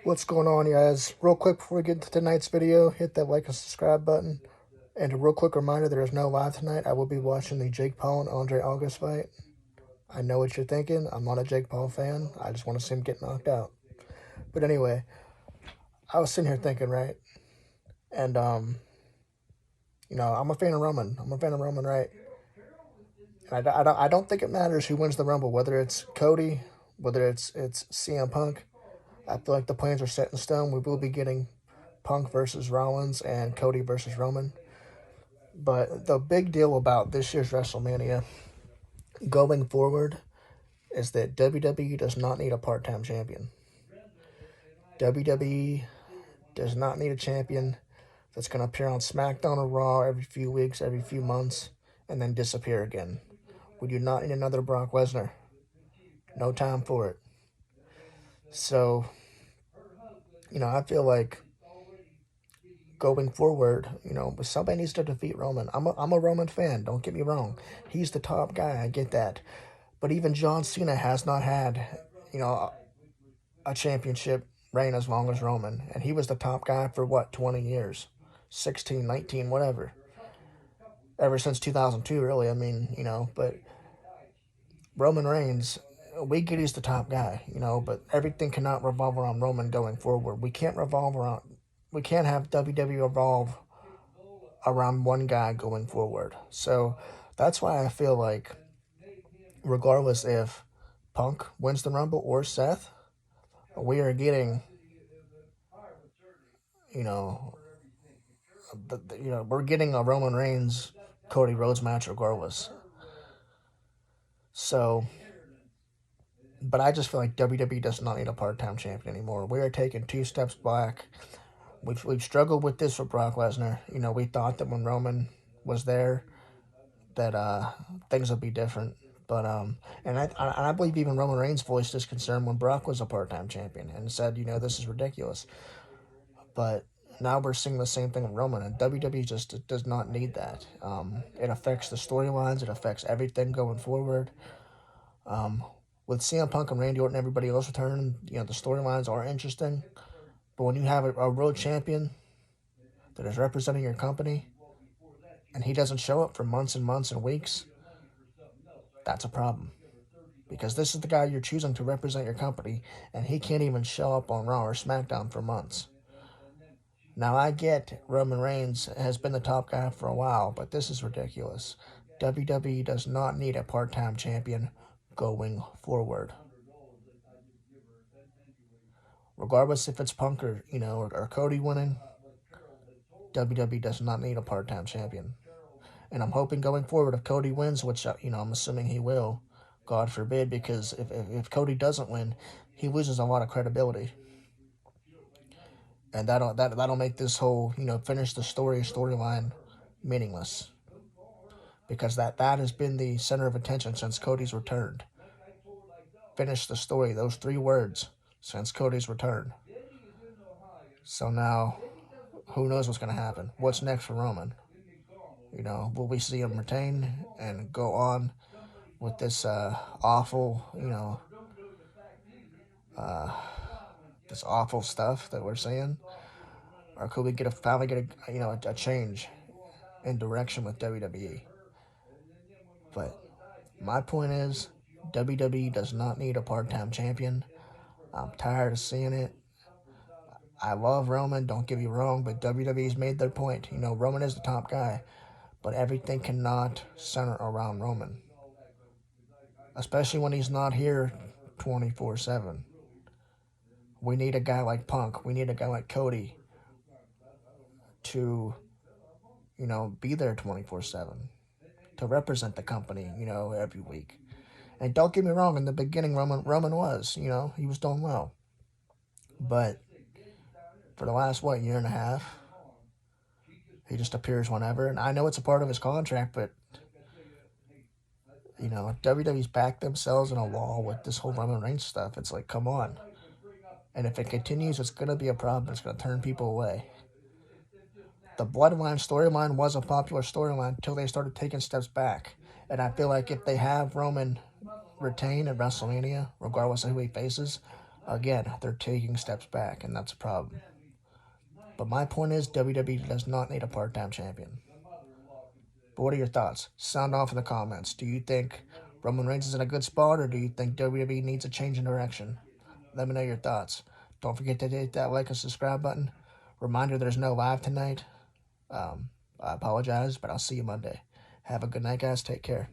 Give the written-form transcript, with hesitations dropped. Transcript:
What's going on, guys? Real quick before we get into tonight's video, hit that like and subscribe button. And a real quick reminder, there is no live tonight. I will be watching the Jake Paul and Andre August fight. I know what you're thinking. I'm not a Jake Paul fan. I just want to see him get knocked out. But anyway, I was sitting here thinking, right? And, I'm a fan of Roman. I'm a fan of Roman, right? And I don't think it matters who wins the Rumble, whether it's Cody, whether it's CM Punk. I feel like the plans are set in stone. We will be getting Punk versus Rollins and Cody versus Roman. But the big deal about this year's WrestleMania going forward is that WWE does not need a part-time champion. WWE does not need a champion that's going to appear on SmackDown or Raw every few weeks, every few months, and then disappear again. We do not need another Brock Lesnar. No time for it. So, I feel like going forward, somebody needs to defeat Roman. I'm a Roman fan, don't get me wrong. He's the top guy, I get that. But even John Cena has not had, a championship reign as long as Roman. And he was the top guy for, 20 years? 16, 19, whatever. Ever since 2002, really. But Roman Reigns, we get he's the top guy, but everything cannot revolve around Roman going forward. We can't have WWE evolve around one guy going forward. So that's why I feel like regardless if Punk wins the Rumble or Seth, we are getting, we're getting a Roman Reigns Cody Rhodes match regardless. So, but I just feel like WWE does not need a part-time champion anymore. We are taking 2 steps back. We've struggled with this with Brock Lesnar. We thought that when Roman was there that things would be different. But and I believe even Roman Reigns voiced his concern when Brock was a part-time champion and said, this is ridiculous. But now we're seeing the same thing with Roman, and WWE just does not need that. It affects the storylines. It affects everything going forward. With CM Punk and Randy Orton and everybody else returning, the storylines are interesting. But when you have a world champion that is representing your company and he doesn't show up for months and months and weeks, that's a problem. Because this is the guy you're choosing to represent your company, and he can't even show up on Raw or SmackDown for months. Now, I get Roman Reigns has been the top guy for a while, but this is ridiculous. WWE does not need a part-time champion going forward. Regardless if it's Punk or, or Cody winning, WWE does not need a part-time champion. And I'm hoping going forward if Cody wins, which, I'm assuming he will, God forbid, because if Cody doesn't win, he loses a lot of credibility. And that'll make this whole, finish the storyline meaningless. Because that has been the center of attention since Cody's returned. Finish the story, those 3 words, since Cody's return. So now, who knows what's going to happen? What's next for Roman? Will we see him retain and go on with this awful, this awful stuff that we're seeing? Or could we finally get a change in direction with WWE? But my point is, WWE does not need a part-time champion. I'm tired of seeing it. I love Roman, don't get me wrong, but WWE's made their point. Roman is the top guy, but everything cannot center around Roman. Especially when he's not here 24/7. We need a guy like Punk. We need a guy like Cody to, be there 24/7. To represent the company, every week. And don't get me wrong, in the beginning, Roman was, he was doing well. But for the last, year and a half, he just appears whenever. And I know it's a part of his contract, but, WWE's backed themselves in a wall with this whole Roman Reigns stuff. It's like, come on. And if it continues, it's going to be a problem. It's going to turn people away. The Bloodline storyline was a popular storyline until they started taking steps back. And I feel like if they have Roman retain at WrestleMania, regardless of who he faces, Again, they're taking steps back, and that's a problem. But my point is, WWE does not need a part-time champion. But what are your thoughts? Sound off in the comments. Do you think Roman Reigns is in a good spot, or do you think WWE needs a change in direction? Let me know your thoughts. Don't forget to hit that like and subscribe button. Reminder, there's no live tonight. I apologize, but I'll see you Monday. Have a good night, guys. Take care.